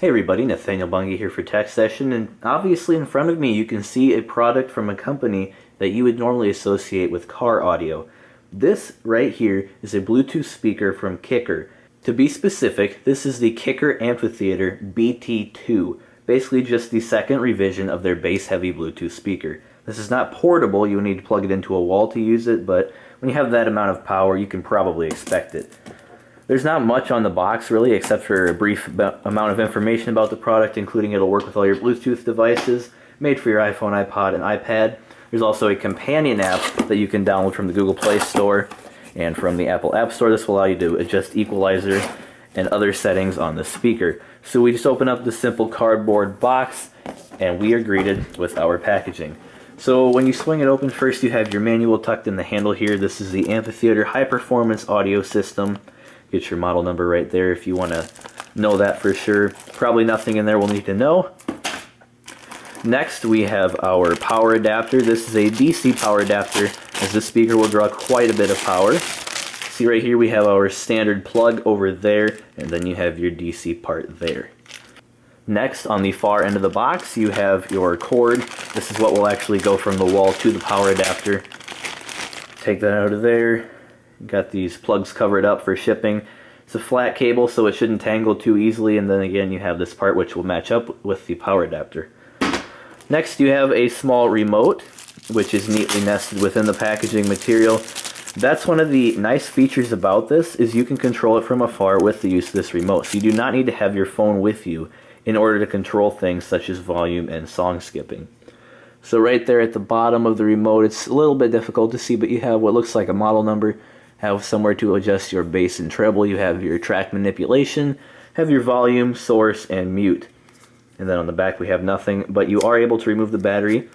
Hey everybody, Nathaniel Bungie here for TechSession, and obviously in front of me you can see a product from a company that you would normally associate with car audio. This right here is a Bluetooth speaker from Kicker. To be specific, this is the Kicker Amphitheater BT2, basically just the second revision of their bass-heavy Bluetooth speaker. This is not portable, you need to plug it into a wall to use it, but when you have that amount of power you can probably expect it. There's not much on the box really, except for a brief amount of information about the product, including it'll work with all your Bluetooth devices, made for your iPhone, iPod, and iPad. There's also a companion app that you can download from the Google Play Store and from the Apple App Store. This will allow you to adjust equalizer and other settings on the speaker. So we just open up the simple cardboard box, and we are greeted with our packaging. So when you swing it open, first you have your manual tucked in the handle here. This is the Amphitheater High Performance Audio System. Get your model number right there if you want to know that for sure. Probably nothing in there we'll need to know. Next we have our power adapter. This is a DC power adapter, as this speaker will draw quite a bit of power. See right here we have our standard plug over there, and then you have your DC part there. Next, on the far end of the box, you have your cord. This is what will actually go from the wall to the power adapter. Take that out of there. Got these plugs covered up for shipping. It's a flat cable, so it shouldn't tangle too easily, and then again you have this part which will match up with the power adapter. Next you have a small remote, which is neatly nested within the packaging material. That's one of the nice features about this, is you can control it from afar with the use of this remote. So you do not need to have your phone with you in order to control things such as volume and song skipping. So right there at the bottom of the remote, it's a little bit difficult to see, but you have what looks like a model number. Have somewhere to adjust your bass and treble. You have your track manipulation, have your volume, source, and mute. And then on the back we have nothing, but you are able to remove the battery.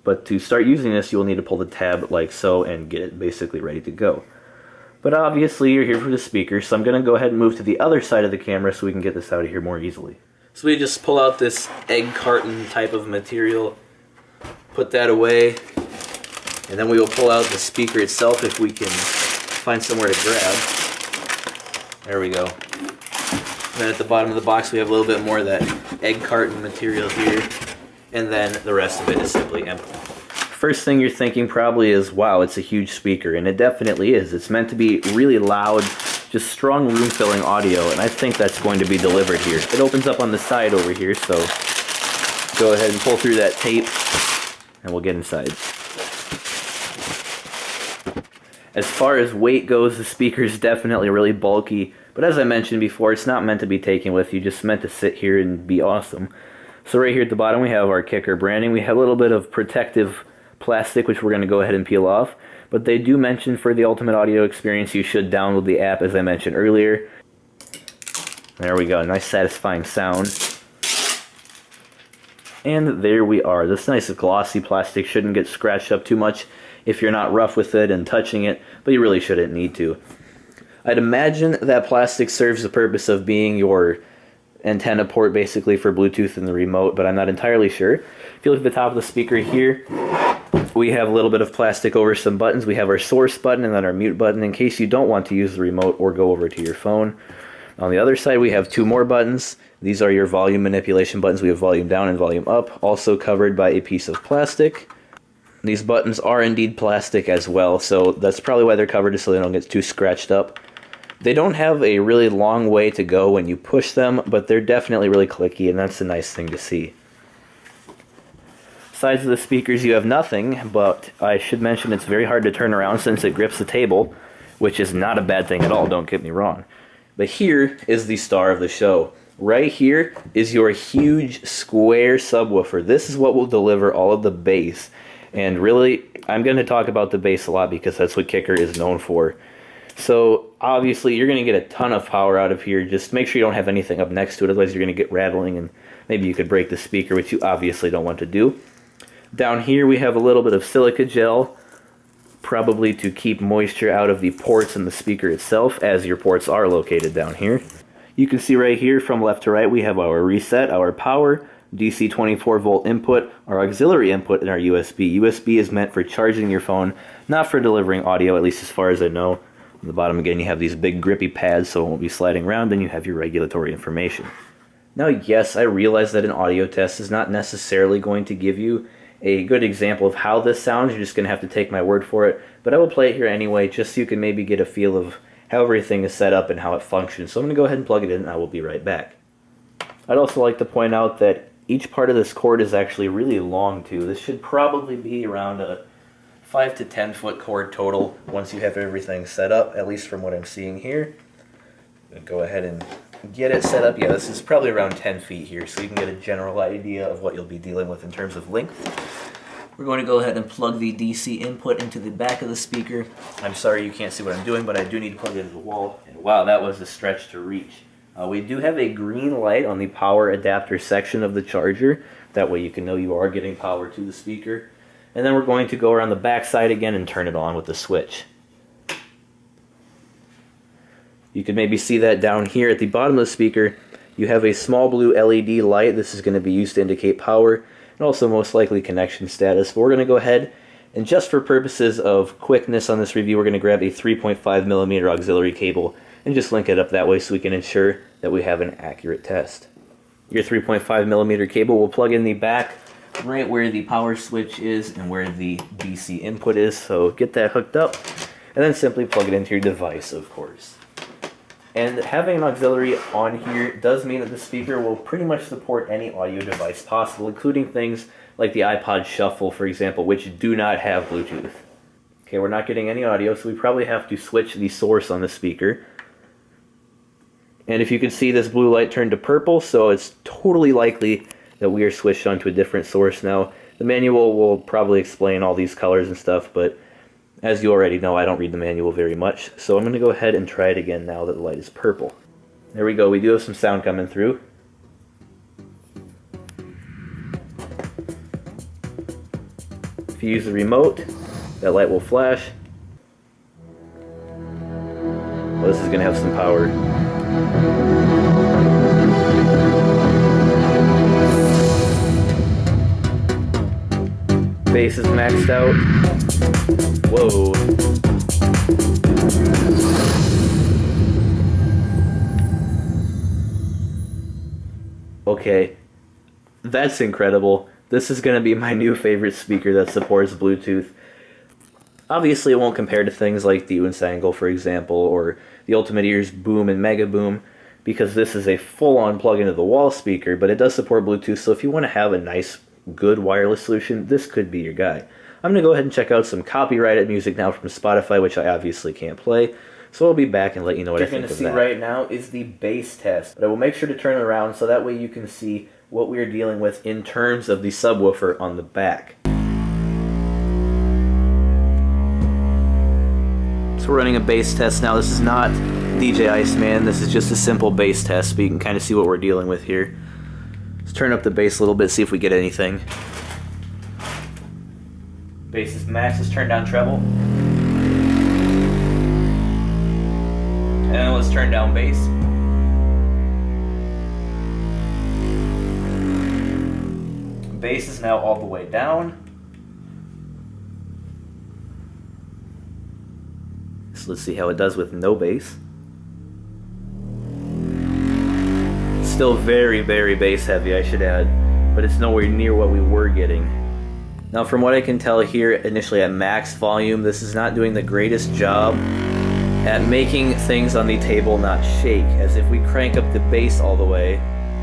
But to start using this, you'll need to pull the tab like so and get it basically ready to go. But obviously you're here for the speaker, so I'm going to go ahead and move to the other side of the camera so we can get this out of here more easily. So we just pull out this egg carton type of material, put that away, and then we will pull out the speaker itself if we can find somewhere to grab. There we go. And then at the bottom of the box we have a little bit more of that egg carton material here, and then the rest of it is simply empty. First thing you're thinking probably is, wow, it's a huge speaker, and it definitely is. It's meant to be really loud, just strong room-filling audio, and I think that's going to be delivered here. It opens up on the side over here, so go ahead and pull through that tape, and we'll get inside. As far as weight goes, the speaker is definitely really bulky, but as I mentioned before, it's not meant to be taken with you, just meant to sit here and be awesome. So right here at the bottom we have our Kicker branding. We have a little bit of protective plastic, which we're going to go ahead and peel off, but they do mention for the ultimate audio experience you should download the app, as I mentioned earlier. There we go, nice satisfying sound. And there we are. This nice glossy plastic shouldn't get scratched up too much if you're not rough with it and touching it, but you really shouldn't need to. I'd imagine that plastic serves the purpose of being your antenna port basically for Bluetooth and the remote, but I'm not entirely sure. If you look at the top of the speaker here, we have a little bit of plastic over some buttons. We have our source button and then our mute button in case you don't want to use the remote or go over to your phone. On the other side we have two more buttons. These are your volume manipulation buttons. We have volume down and volume up, also covered by a piece of plastic. These buttons are indeed plastic as well, so that's probably why they're covered, so they don't get too scratched up. They don't have a really long way to go when you push them, but they're definitely really clicky, and that's a nice thing to see. Sides of the speakers you have nothing, but I should mention it's very hard to turn around since it grips the table, which is not a bad thing at all, don't get me wrong. But here is the star of the show. Right here is your huge square subwoofer. This is what will deliver all of the bass. And really, I'm going to talk about the bass a lot because that's what Kicker is known for. So obviously you're going to get a ton of power out of here. Just make sure you don't have anything up next to it, otherwise you're going to get rattling and maybe you could break the speaker, which you obviously don't want to do. Down here we have a little bit of silica gel, probably to keep moisture out of the ports in the speaker itself, as your ports are located down here. You can see right here from left to right we have our reset, our power, DC 24 volt input, our auxiliary input, and our USB. USB is meant for charging your phone, not for delivering audio, at least as far as I know. On the bottom again you have these big grippy pads so it won't be sliding around, then you have your regulatory information. Now, yes, I realize that an audio test is not necessarily going to give you a good example of how this sounds. You're just going to have to take my word for it. But I will play it here anyway, just so you can maybe get a feel of how everything is set up and how it functions. So I'm going to go ahead and plug it in, and I will be right back. I'd also like to point out that each part of this cord is actually really long too. This should probably be around a 5 to 10 foot cord total once you have everything set up, at least from what I'm seeing here. Go ahead and get it set up. Yeah, this is probably around 10 feet here, so you can get a general idea of what you'll be dealing with in terms of length. We're going to go ahead and plug the DC input into the back of the speaker. I'm sorry you can't see what I'm doing, but I do need to plug it into the wall. And wow, that was a stretch to reach. We do have a green light on the power adapter section of the charger. That way you can know you are getting power to the speaker. And then we're going to go around the back side again and turn it on with the switch. You can maybe see that down here at the bottom of the speaker. You have a small blue LED light. This is going to be used to indicate power and also most likely connection status. But we're going to go ahead and, just for purposes of quickness on this review, we're going to grab a 3.5mm auxiliary cable and just link it up that way so we can ensure that we have an accurate test. Your 3.5mm cable will plug in the back right where the power switch is and where the DC input is, so get that hooked up and then simply plug it into your device, of course. And having an auxiliary on here does mean that the speaker will pretty much support any audio device possible, including things like the iPod Shuffle, for example, which do not have Bluetooth. Okay, we're not getting any audio, so we probably have to switch the source on the speaker. And if you can see, this blue light turned to purple, so it's totally likely that we are switched onto a different source now. The manual will probably explain all these colors and stuff, but as you already know, I don't read the manual very much, so I'm going to go ahead and try it again now that the light is purple. There we go, we do have some sound coming through. If you use the remote, that light will flash. Well, this is going to have some power. Bass is maxed out. Whoa. Okay, that's incredible. This is going to be my new favorite speaker that supports Bluetooth. Obviously, it won't compare to things like the Unsangle, for example, or the Ultimate Ears Boom and Mega Boom, because this is a full-on plug-into-the-wall speaker, but it does support Bluetooth, so if you want to have a nice, good wireless solution, this could be your guy. I'm going to go ahead and check out some copyrighted music now from Spotify, which I obviously can't play, so I'll be back and let you know what I think of that. What you're going to see right now is the bass test, but I will make sure to turn it around so that way you can see what we are dealing with in terms of the subwoofer on the back. So we're running a bass test now. This is not DJ Iceman, this is just a simple bass test, but you can kind of see what we're dealing with here. Let's turn up the bass a little bit, see if we get anything. Bass is max, let's turn down treble. And then let's turn down bass. Bass is now all the way down. So let's see how it does with no bass. Still very, very bass heavy, I should add, but it's nowhere near what we were getting. Now, from what I can tell here, initially at max volume, this is not doing the greatest job at making things on the table not shake, as if we crank up the bass all the way,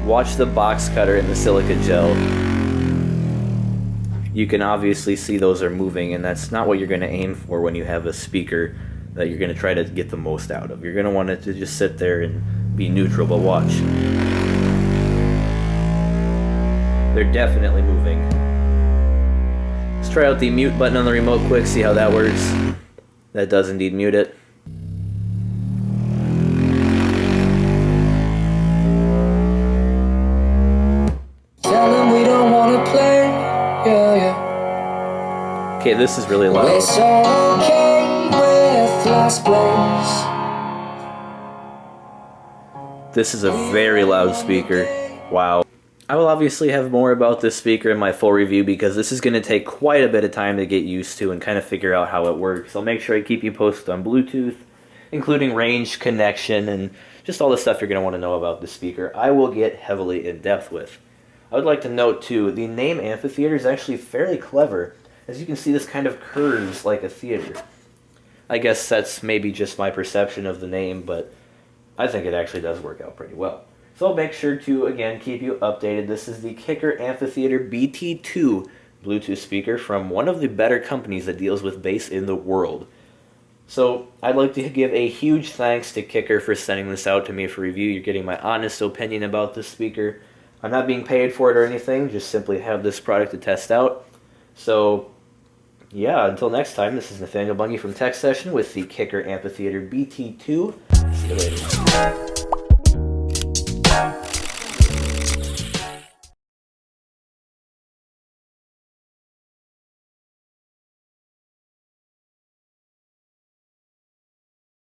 watch the box cutter and the silica gel, you can obviously see those are moving, and that's not what you're going to aim for when you have a speaker that you're going to try to get the most out of. You're going to want it to just sit there and be neutral, but watch. They're definitely moving. Let's try out the mute button on the remote quick, see how that works. That does indeed mute it. Tell them we don't want to play, yeah, yeah. Okay, this is really loud. It's okay with last place. This is a very loud speaker. Wow. I will obviously have more about this speaker in my full review because this is going to take quite a bit of time to get used to and kind of figure out how it works. I'll make sure I keep you posted on Bluetooth including range, connection, and just all the stuff you're going to want to know about the speaker, I will get heavily in depth with. I would like to note too, the name Amphitheater is actually fairly clever. As you can see, this kind of curves like a theater. I guess that's maybe just my perception of the name, but I think it actually does work out pretty well. So I'll make sure to, again, keep you updated. This is the Kicker Amphitheater BT2 Bluetooth speaker from one of the better companies that deals with bass in the world. So I'd like to give a huge thanks to Kicker for sending this out to me for review. You're getting my honest opinion about this speaker. I'm not being paid for it or anything, just simply have this product to test out. So yeah, until next time, this is Nathaniel Bungie from TechSession with the Kicker Amphitheater BT2. See you later.